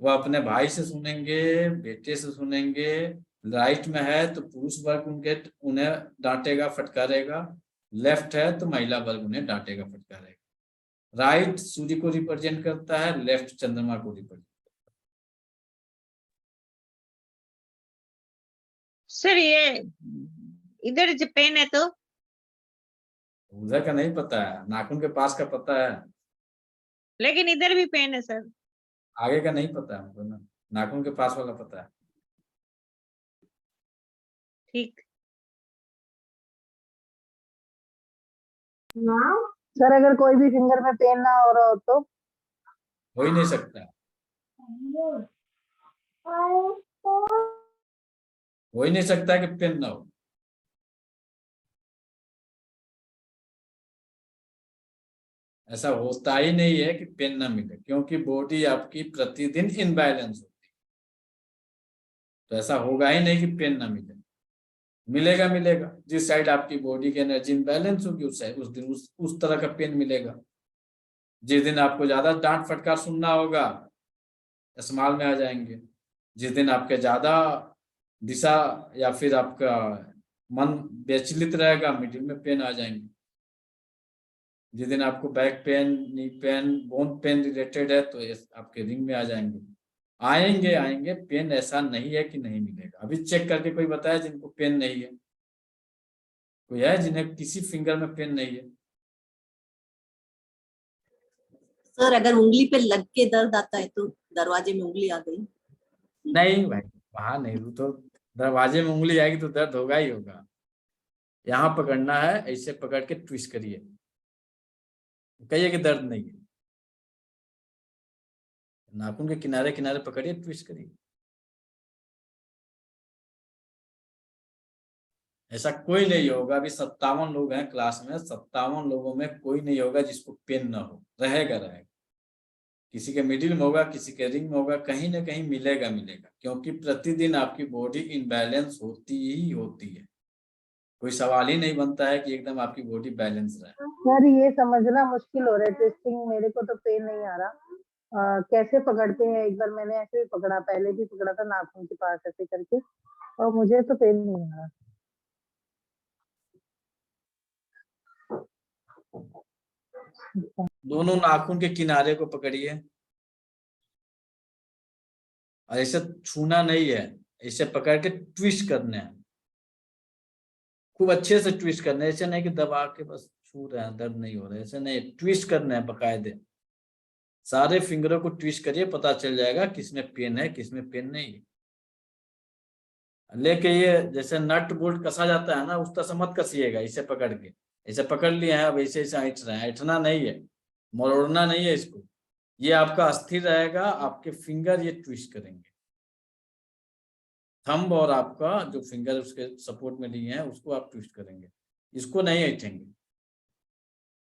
वह अपने भाई से सुनेंगे, बेटे से सुनेंगे। राइट में है तो पुरुष वर्ग उन्हें डांटेगा, फटकारेगा। लेफ्ट है तो महिला वर्ग उन्हें डांटेगा, फटकारेगा। राइट सूर्य को रिप्रेजेंट करता है, लेफ्ट चंद्रमा को रिप्रेजेंट। सर ये इधर जो पेन है तो उधर का नहीं पता है, नाखून के पास का पता है, लेकिन इधर भी पेन है सर। आगे का नहीं पता हमको ना, नाखून के पास वाला पता है। ठीक। सर अगर कोई भी फिंगर में पेन ना हो रहा हो तो? हो ही नहीं सकता, हो ही नहीं सकता कि पेन ना हो। ऐसा होता ही नहीं है कि पेन ना मिले, क्योंकि बॉडी आपकी प्रतिदिन इनबैलेंस होती है, तो ऐसा होगा ही नहीं कि पेन ना मिले। मिलेगा मिलेगा, जिस साइड आपकी बॉडी की एनर्जी इनबैलेंस होगी उस साइड उस दिन उस तरह का पेन मिलेगा। जिस दिन आपको ज्यादा डांट फटकार सुनना होगा, स्मॉल में आ जाएंगे। जिस दिन आपके ज्यादा दिशा या फिर आपका मन विचलित रहेगा, मिडिल में पेन आ जाएंगे। जिस दिन आपको back pain, knee pain, bone pen related है तो आपके रिंग में आ जाएंगे। आएंगे आएंगे, पेन ऐसा नहीं है कि नहीं मिलेगा। अभी चेक करके कोई बताया जिनको पेन नहीं है? कोई है जिन्हें किसी फिंगर में पेन नहीं है? सर अगर उंगली पे लग के दर्द आता है तो दरवाजे में उंगली आ गई? नहीं भाई, वहां नहीं, तो दरवाजे में उंगली आएगी तो दर्द होगा ही होगा। यहाँ पकड़ना है, ऐसे पकड़ के ट्विस्ट करिए, कहिए कि दर्द नहीं है। नाखून के किनारे किनारे पकड़िए, ट्विस्ट करिए। ऐसा कोई नहीं होगा, अभी 57 लोग हैं क्लास में, 57 लोगों में कोई नहीं होगा जिसको पेन ना हो। रहेगा रहेगा, किसी के मिडिल में होगा, किसी के रिंग में होगा, कहीं ना कहीं मिलेगा मिलेगा, क्योंकि प्रतिदिन आपकी बॉडी इनबैलेंस होती ही होती है। कोई सवाल ही नहीं बनता है कि एकदम आपकी बॉडी बैलेंस रहे। सर ये समझना मुश्किल हो रहा है, ट्विस्टिंग मेरे को तो पेन नहीं आ रहा। कैसे पकड़ते हैं? एक बार मैंने ऐसे भी पकड़ा, पहले भी पकड़ा था नाखून के पास ऐसे करके, और मुझे तो पेन नहीं आ रहा। दोनों नाखून के किनारे को पकड़िए, और ऐसे छूना नहीं है, ऐसे पकड़ के ट्विस्ट करने हैं, खूब अच्छे से ट्विस्ट करना है। ऐसे नहीं कि दबा के बस छू रहे हैं, दर्द नहीं हो रहा है, ऐसे नहीं, ट्विस्ट करना है बकायदे। सारे फिंगरों को ट्विस्ट करिए, पता चल जाएगा किसमें पेन है किसमें पेन नहीं है। लेके ये जैसे नट बोल्ट कसा जाता है ना, उस तरह से मत कसिएगा। इसे पकड़ के ऐसे पकड़ लिए हैं, अब ऐसे ऐसे ऐठ रहे हैं, ऐठना नहीं है, मरोड़ना नहीं है इसको। ये आपका अस्थिर रहेगा, आपके फिंगर ये ट्विस्ट करेंगे। थंब और आपका जो फिंगर उसके सपोर्ट में लिए हैं उसको आप ट्विस्ट करेंगे, इसको नहीं ऐठेंगे।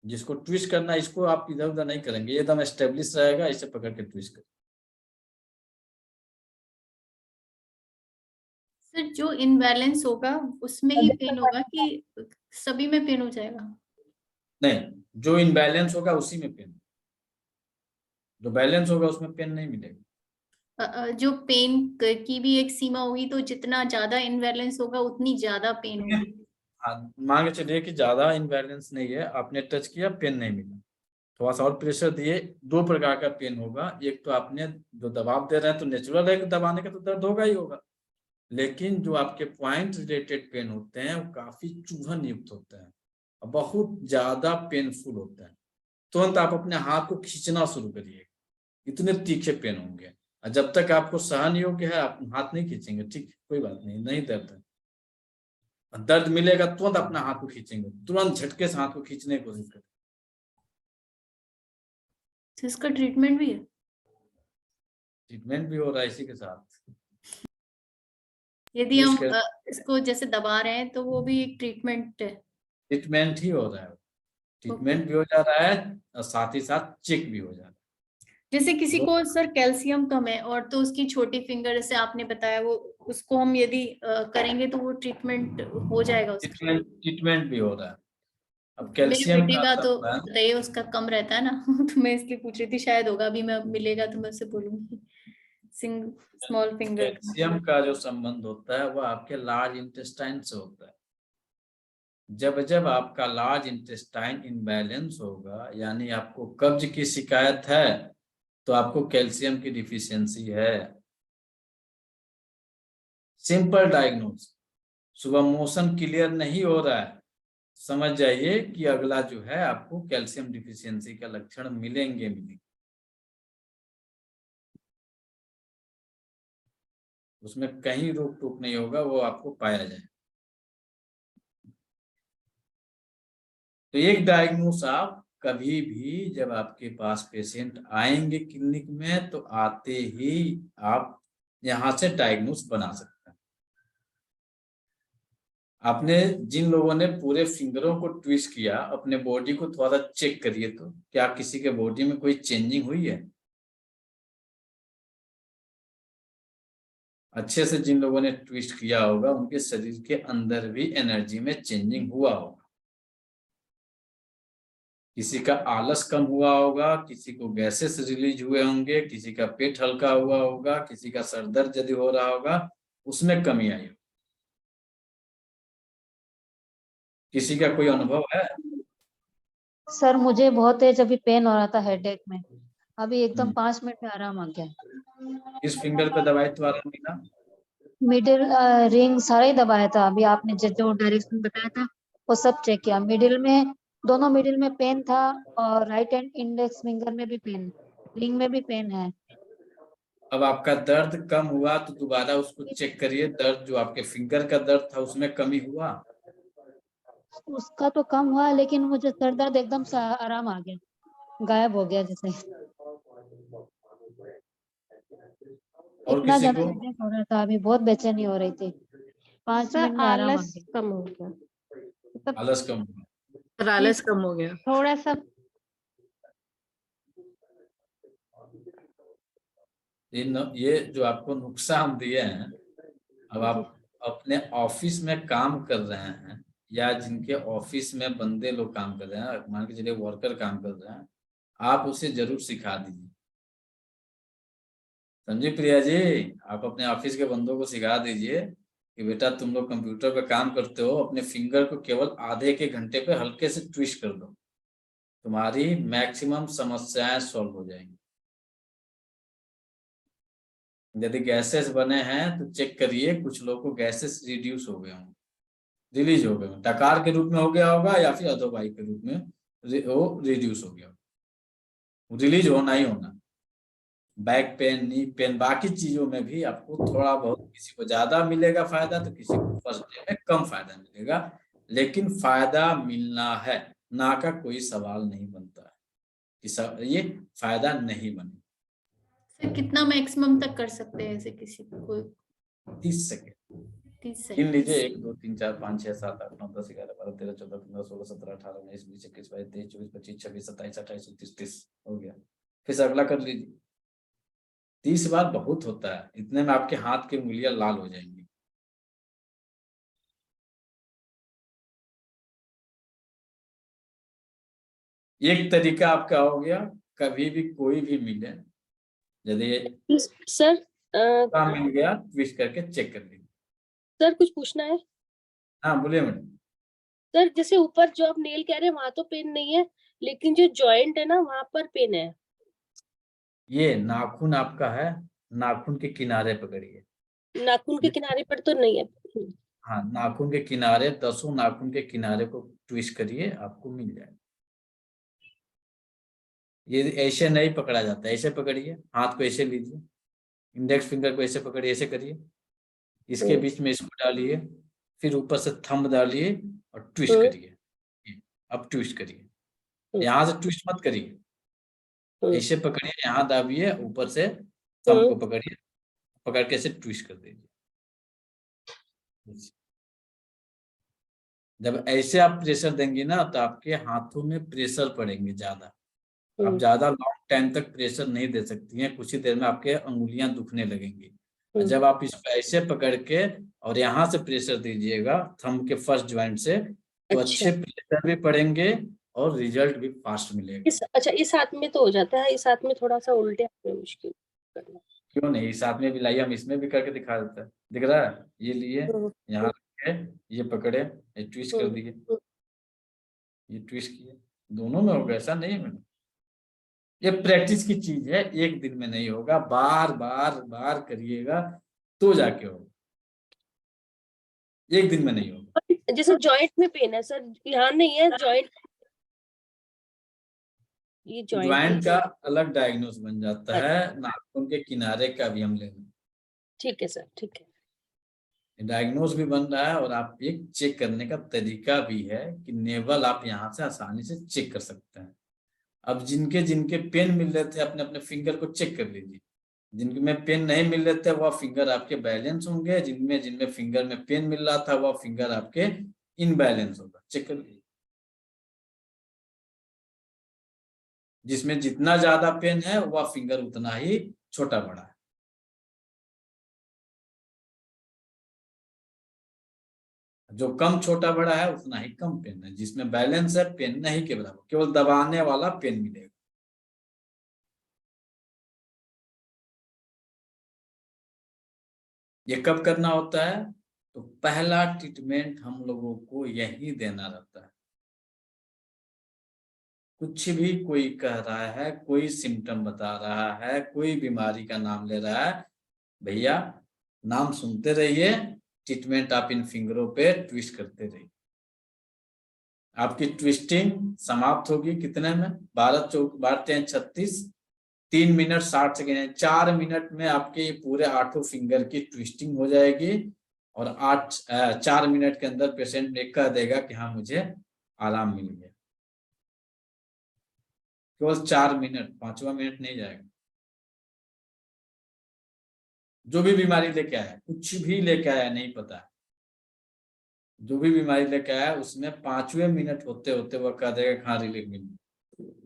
जिसको ट्विस्ट करना है इसको आप इधर उधर नहीं करेंगे, ये एकदम एस्टेब्लिश रहेगा, इसे पकड़ के ट्विस्ट करें। सर जो इनबैलेंस होगा उसमें ही पेन होगा कि सभी में पेन हो जाएगा? नहीं, जो इनबैलेंस होगा उसी में पेन, जो बैलेंस होगा उसमें पेन नहीं मिलेगा। जो पेन की भी एक सीमा होगी, तो जितना ज्यादा इनबैलेंस होगा उतनी ज्यादा पेन होगी। हाँ, मान के चलिए कि ज्यादा इनबैलेंस नहीं है, आपने टच किया, पेन नहीं मिला, थोड़ा सा और प्रेशर दिए, दो प्रकार का पेन होगा। एक तो आपने जो दबाव दे रहे हैं तो नेचुरल है कि दबाने का तो दर्द होगा ही होगा, लेकिन जो आपके पॉइंट रिलेटेड पेन होते हैं वो काफी चुभन युक्त होते हैं और बहुत ज्यादा पेनफुल होते हैं। तुरंत आप अपने हाथ को खींचना शुरू करिए, इतने तीखे पेन होंगे। और जब तक आपको सहन योग्य है आप हाथ नहीं खींचेंगे, ठीक, कोई बात नहीं, नहीं दर्द है। दर्द मिलेगा तुरंत अपना हाथ को खींचेंगे, तुरंत झटके से हाथ को खींचने की कोशिश करें। तो इसका ट्रीटमेंट भी है? ट्रीटमेंट भी हो रहा है इसी के साथ। यदि हम ट्विस्ट इसको जैसे दबा रहे हैं तो वो भी एक ट्रीटमेंट है? ट्रीटमेंट ही हो रहा है, ट्रीटमेंट भी हो जा रहा है और साथ ही साथ चेक भी हो जा रहा है। जैसे किसी को सर कैल्शियम कम है और तो उसकी छोटी फिंगर जैसे आपने बताया, वो उसको हम यदि करेंगे तो वो ट्रीटमेंट हो जाएगा उसका? ट्रीटमेंट भी हो रहा है। अब मेरे कैल्शियम बेटे का का असर तो होता है। बताइए, उसका कम रहता है ना तो मैं इसलिए पूछ रही थी, शायद होगा, अभी मैं मिलेगा तो मैं उससे बोलूंगी स्मॉल फिंगर का। कैल्शियम का जो संबंध होता है वो आपके लार्ज इंटेस्टाइन से होता है। जब जब आपका लार्ज इंटेस्टाइन इनबैलेंस होगा, यानी आपको कब्ज की शिकायत है, तो आपको कैल्शियम की डिफिशियंसी है। Simple diagnose. सुबह मोशन क्लियर नहीं हो रहा है, समझ जाइए कि अगला जो है आपको कैल्शियम डिफिशियंसी का लक्षण मिलेंगे। उसमें कहीं रोक टोक नहीं होगा, वो आपको पाया जाए। तो एक डायग्नोस आप कभी भी जब आपके पास पेशेंट आएंगे क्लिनिक में, तो आते ही आप यहां से डायग्नोस बना सकते हैं। आपने जिन लोगों ने पूरे फिंगरों को ट्विस्ट किया, अपने बॉडी को थोड़ा चेक करिए, तो क्या किसी के बॉडी में कोई चेंजिंग हुई है? अच्छे से जिन लोगों ने ट्विस्ट किया होगा, उनके शरीर के अंदर भी एनर्जी में चेंजिंग हुआ होगा। किसी का आलस कम हुआ होगा, किसी को गैसेस रिलीज हुए होंगे, किसी का पेट हल्का हुआ होगा, किसी का सर दर्द यदि हो रहा होगा उसमें कमी आई होगी। किसी का कोई अनुभव है? सर मुझे बहुत तेज अभी पेन हो रहा था हेडेक में, अभी एकदम 5 मिनट में आराम आ गया। इस फिंगर पे दवाई तो आराम मिला? मिडिल रिंग सारा ही दबाया था, अभी आपने जो डायरेक्शन बताया था वो सब चेक किया। मिडिल में, दोनों मिडिल में पेन था और राइट हैंड इंडेक्स फिंगर में भी पेन, रिंग में भी पेन है। अब आपका दर्द कम हुआ तो दोबारा उसको चेक करिए। दर्द जो आपके फिंगर का दर्द था उसमें कमी हुआ? उसका तो कम हुआ, लेकिन मुझे सर दर्द एकदम से आराम आ गया, गायब हो गया जैसे। और इतना किसी ज्यादा को? हेडेक हो रहा था, अभी बहुत बेचैनी हो रही थी। 5 सर मिनट में आराम आ आलस गया। कम हो गया, मतलब आलस कम हुआ? सर आलस कम हो गया। थोड़ा सा। ये जो आपको नुस्खा हम दिए हैं, अब आप अपने ऑफिस में काम कर रहे हैं या जिनके ऑफिस में बंदे लोग काम कर रहे हैं, मान के चलिए वर्कर काम कर रहे हैं, आप उसे जरूर सिखा दीजिए। समझी प्रिया जी? आप अपने ऑफिस के बंदों को सिखा दीजिए कि बेटा तुम लोग कंप्यूटर पे काम करते हो, अपने फिंगर को केवल आधे के घंटे पे हल्के से ट्विस्ट कर दो, तुम्हारी मैक्सिमम समस्याएं सॉल्व हो जाएंगी। यदि गैसेस बने हैं तो चेक करिए, कुछ लोगों को गैसेस रिड्यूस हो गए हों, रिलीज हो गए हों, डकार के रूप में हो गया होगा या फिर अधोवायु के रूप में वो रिड्यूस हो गया, रिलीज होना ही होना। बैक पेन, नी पेन, बाकी चीजों में भी आपको थोड़ा बहुत, किसी को ज्यादा मिलेगा फायदा तो किसी को फर्स्ट डे में कम फायदा मिलेगा, लेकिन फायदा मिलना है, ना का कोई सवाल नहीं बनता है कि ये फायदा नहीं बने। सर कितना मैक्सिमम तक कर सकते हैं ऐसे किसी को? 30 सेकेंड 30 गिन लीजिए। सेकंड। 1 2 3 4 5 6 7 8 9 10 11 12 13 14 15 16 17 18 19 20 21 22 23 24 25 26 27 28 29 30 हो गया। फिर से अगला कर लीजिए। 30 बार बहुत होता है, इतने में आपके हाथ की उंगलियां लाल हो जाएंगी। एक तरीका आपका हो गया, कभी भी कोई भी मिले, यदि सर काम मिल गया ट्विस्ट करके चेक कर लीजिए। सर कुछ पूछना है। हाँ बोलिए मैडम। सर जैसे ऊपर जो आप नेल कह रहे हैं वहां तो पेन नहीं है, लेकिन जो जॉइंट है ना वहां पर पेन है। ये नाखून आपका है, नाखून के किनारे पकड़िए। नाखून के किनारे पर तो नहीं है। हाँ, नाखून के किनारे, 10 नाखून के किनारे को ट्विस्ट करिए, आपको मिल जाएगा। ये ऐसे नहीं पकड़ा जाता है, ऐसे पकड़िए, हाथ को ऐसे लीजिए, इंडेक्स फिंगर को ऐसे पकड़िए, ऐसे करिए, इसके बीच में इसको डालिए, फिर ऊपर से थंब डालिए और ट्विस्ट करिए। अब ट्विस्ट करिए, यहाँ से ट्विस्ट मत करिए, ऐसे पकड़िए, यहाँ दाबिए, ऊपर से थंब को पकड़िए, पकड़ के ऐसे ट्विस्ट कर दीजिए। जब ऐसे आप प्रेशर देंगे ना तो आपके हाथों में प्रेशर पड़ेंगे ज्यादा। आप ज्यादा लॉन्ग टाइम तक प्रेशर नहीं दे सकती हैं, कुछ ही देर में आपके अंगुलियां दुखने लगेंगी। और जब आप इसको ऐसे पकड़ के और यहाँ से प्रेशर दीजिएगा थंब के फर्स्ट ज्वाइंट से, तो अच्छे प्रेशर भी पड़ेंगे और रिजल्ट भी फास्ट मिलेगा। अच्छा, इस हाथ में तो हो जाता है, इस हाथ में थोड़ा सा उल्टे हाथ में मुश्किल करना। क्यों नहीं, इस हाथ में भी लाइए, हम इसमें भी करके दिखा देते हैं। दिख रहा है, ये लिए, यहाँ रखे, ये पकड़े, ये ट्विस्ट कर दिए, ये ट्विस्ट किए, दोनों में होगा, ऐसा नहीं है मैडम। ये प्रैक्टिस की चीज है, एक दिन में नहीं होगा, बार बार बार करिएगा तो जाके होगा, एक दिन में नहीं होगा। जैसे जॉइंट में पेन है सर, यहाँ नहीं है जॉइंट, ये ज्वाइंट का अलग डायग्नोस बन जाता है, नाखून के किनारे का भी हम ले लें। ठीक है सर, ठीक है। डायग्नोस भी बन रहा है और आप एक चेक करने का तरीका भी है कि नेवल आप यहाँ से आसानी से चेक कर सकते हैं। अब जिनके जिनके पेन मिल रहे थे अपने अपने फिंगर को चेक कर लीजिए, जिनके में पेन नहीं मिल रहे थे वह फिंगर आपके बैलेंस होंगे, जिनमें फिंगर में पेन मिल रहा था वह फिंगर आपके इनबैलेंस होगा। चेक कर लीजिए, जिसमें जितना ज्यादा पेन है वह फिंगर उतना ही छोटा बड़ा है। जो कम छोटा बड़ा है उतना ही कम पेन है, जिसमें बैलेंस है पेन नहीं के बराबर, केवल दबाने वाला पेन मिलेगा। ये कब करना होता है, तो पहला ट्रीटमेंट हम लोगों को यही देना रहता है। कुछ भी कोई कह रहा है, कोई सिम्टम बता रहा है, कोई बीमारी का नाम ले रहा है, भैया नाम सुनते रहिए, ट्रीटमेंट आप इन फिंगरों पे ट्विस्ट करते रहिए। आपकी ट्विस्टिंग समाप्त होगी कितने में, 12 चौक 12 36, 3 मिनट 60 सेकेंड, 4 मिनट में आपके पूरे 8 फिंगर की ट्विस्टिंग हो जाएगी। और 4 मिनट के अंदर पेशेंट ने कह देगा कि हाँ मुझे आराम मिल गया। केवल 4 मिनट, 5वां मिनट नहीं जाएगा। जो भी बीमारी लेके आया, कुछ भी लेके आया नहीं पता, जो भी बीमारी लेके आया उसमें 5वें मिनट होते होते वह कह देगा हाँ रिलीफ मिल गया।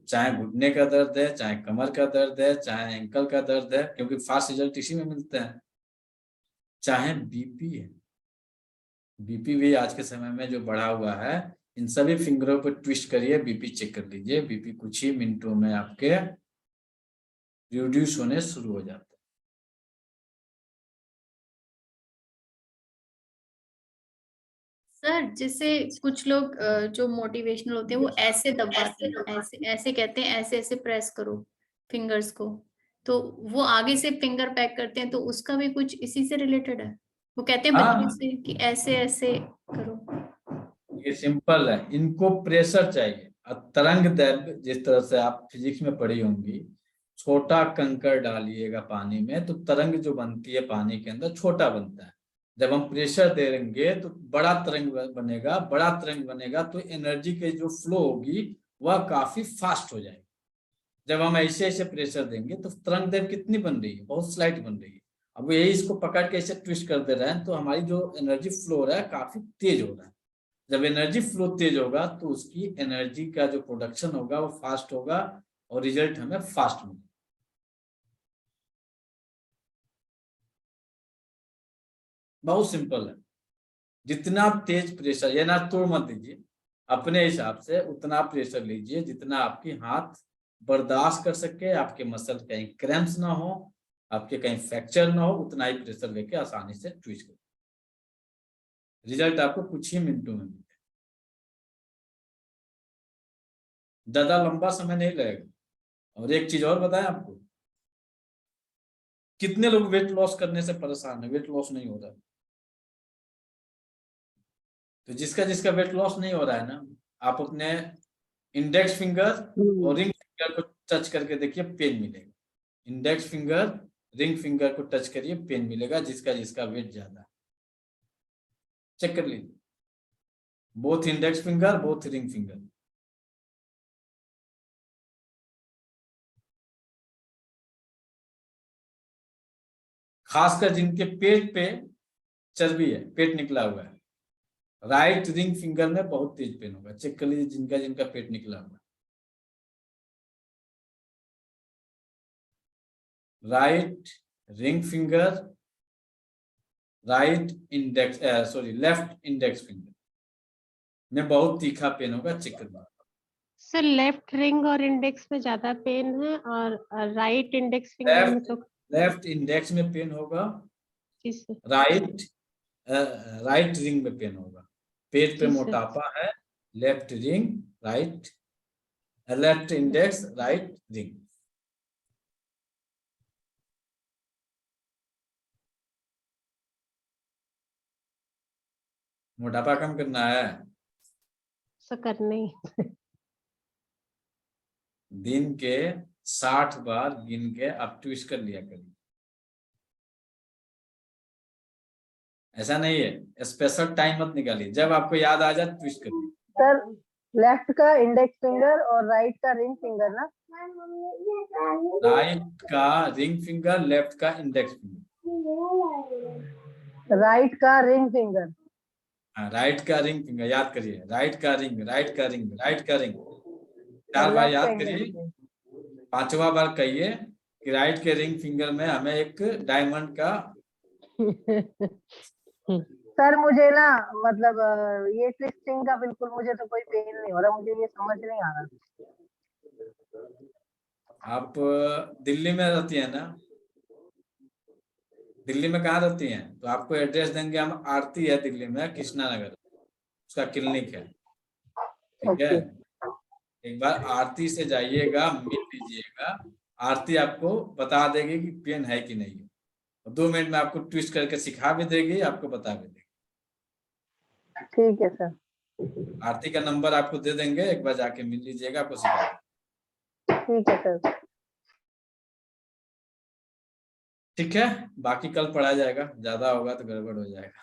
चाहे घुटने का दर्द है, चाहे कमर का दर्द है, चाहे एंकल का दर्द है, क्योंकि फास्ट रिजल्ट इसी में मिलते हैं। चाहे बीपी है, बीपी भी आज के समय में जो बढ़ा हुआ है, इन सभी फिंगरों पर ट्विस्ट करिए, बीपी चेक कर लीजिए, बीपी कुछ ही मिनटों में आपके रिड्यूस होने शुरू हो जाते हैं। सर जैसे कुछ लोग जो मोटिवेशनल होते हैं वो ऐसे दबाते हैं, ऐसे ऐसे कहते हैं, ऐसे ऐसे प्रेस करो फिंगर्स को, तो वो आगे से फिंगर पैक करते हैं, तो उसका भी कुछ इसी से रिलेटेड है? वो कहते हैं बच्चों से कि ऐसे ऐसे करो। ये सिंपल है, इनको प्रेशर चाहिए। तरंग दैर्घ्य, जिस तरह से आप फिजिक्स में पढ़ी होंगी, छोटा कंकड़ डालिएगा पानी में तो तरंग जो बनती है पानी के अंदर छोटा बनता है। जब हम प्रेशर देंगे तो बड़ा तरंग बनेगा, बड़ा तरंग बनेगा तो एनर्जी के जो फ्लो होगी वह काफी फास्ट हो जाएगी। जब हम ऐसे ऐसे प्रेशर देंगे तो तरंग दैर्घ्य कितनी बन रही है, बहुत स्लाइट बन रही है। अब यही इसको पकड़ के ऐसे ट्विस्ट कर दे रहे हैं तो हमारी जो एनर्जी फ्लो हो रहा है काफी तेज हो रहा है। जब एनर्जी फ्लो तेज होगा तो उसकी एनर्जी का जो प्रोडक्शन होगा वो फास्ट होगा और रिजल्ट हमें फास्ट मिलेगा। बहुत सिंपल है, जितना तेज प्रेशर, ये ना तोड़ मत दीजिए, अपने हिसाब से उतना प्रेशर लीजिए जितना आपकी हाथ बर्दाश्त कर सके, आपके मसल कहीं क्रैम्प्स ना हो, आपके कहीं फ्रैक्चर ना हो, उतना ही प्रेशर लेके आसानी से ट्विस्ट करें। रिजल्ट आपको कुछ ही मिनटों में मिलेगा, ज्यादा लंबा समय नहीं लगेगा। और एक चीज और बताएं आपको, कितने लोग वेट लॉस करने से परेशान है, वेट लॉस नहीं हो रहा है? तो जिसका जिसका वेट लॉस नहीं हो रहा है ना, आप अपने इंडेक्स फिंगर और रिंग फिंगर को टच करके देखिए, पेन मिलेगा। इंडेक्स फिंगर रिंग फिंगर को टच करिए, पेन मिलेगा, जिसका जिसका वेट ज्यादा है। चेक कर लीजिए, both index finger, both ring finger. खासकर जिनके पेट पे चर्बी है, पेट निकला हुआ है, राइट रिंग फिंगर में बहुत तेज पेन होगा। चेक कर लीजिए जिनका जिनका पेट निकला हुआ है। Right ring finger, right index, sorry left index finger में बहुत तीखा पेन होगा। चेक कर लीजिए। सर लेफ्ट रिंग और इंडेक्स में ज्यादा पेन है और राइट इंडेक्स फिंगर में तो लेफ्ट इंडेक्स में पेन होगा, जी सर। राइट राइट रिंग में पेन होगा। पेट पे जी सर। मोटापा है, left ring, right, left index, right ring. मोटापा कम करना है, सर करने ही। दिन के 60 बार गिन के आप ट्विस्ट कर लिया करिए। ऐसा नहीं है, स्पेशल टाइम मत निकालिए, जब आपको याद आ जाए ट्विस्ट करिए। सर लेफ्ट का इंडेक्स फिंगर और राइट का रिंग फिंगर ना? राइट का रिंग फिंगर, लेफ्ट का इंडेक्स फिंगर। राइट का रिंग फिंगर। हाँ, राइट का रिंग फिंगर याद करिए, राइट का रिंग, राइट का रिंग, राइट का रिंग। 4 बार लेफ्ट का याद इंडेक्स करिए, फिंगर। 5वां बार कहिए कि राइट के रिंग फिंगर में हमें एक डायमंड का। सर मुझे ना मतलब ये ट्विस्टिंग का बिल्कुल मुझे तो कोई पेन नहीं हो रहा, मुझे ये समझ नहीं आ रहा। आप दिल्ली में रहती है ना? दिल्ली में कहाँ रहती हैं? तो आपको एड्रेस देंगे हम, आरती है दिल्ली में, कृष्णा नगर, उसका क्लिनिक है। ठीक है, एक बार आरती से जाइएगा, मिल लीजिएगा, आरती आपको बता देगी कि पेन है कि नहीं है। 2 मिनट में आपको ट्विस्ट करके सिखा भी देगी, आपको बता भी देगी। ठीक है सर। आरती का नंबर आपको दे देंगे, एक बार जाके मिल लीजिएगा, आपको सिखा देंगे। ठीक है सर। ठीक है, बाकी कल पढ़ा जाएगा, ज्यादा होगा तो गड़बड़ हो जाएगा।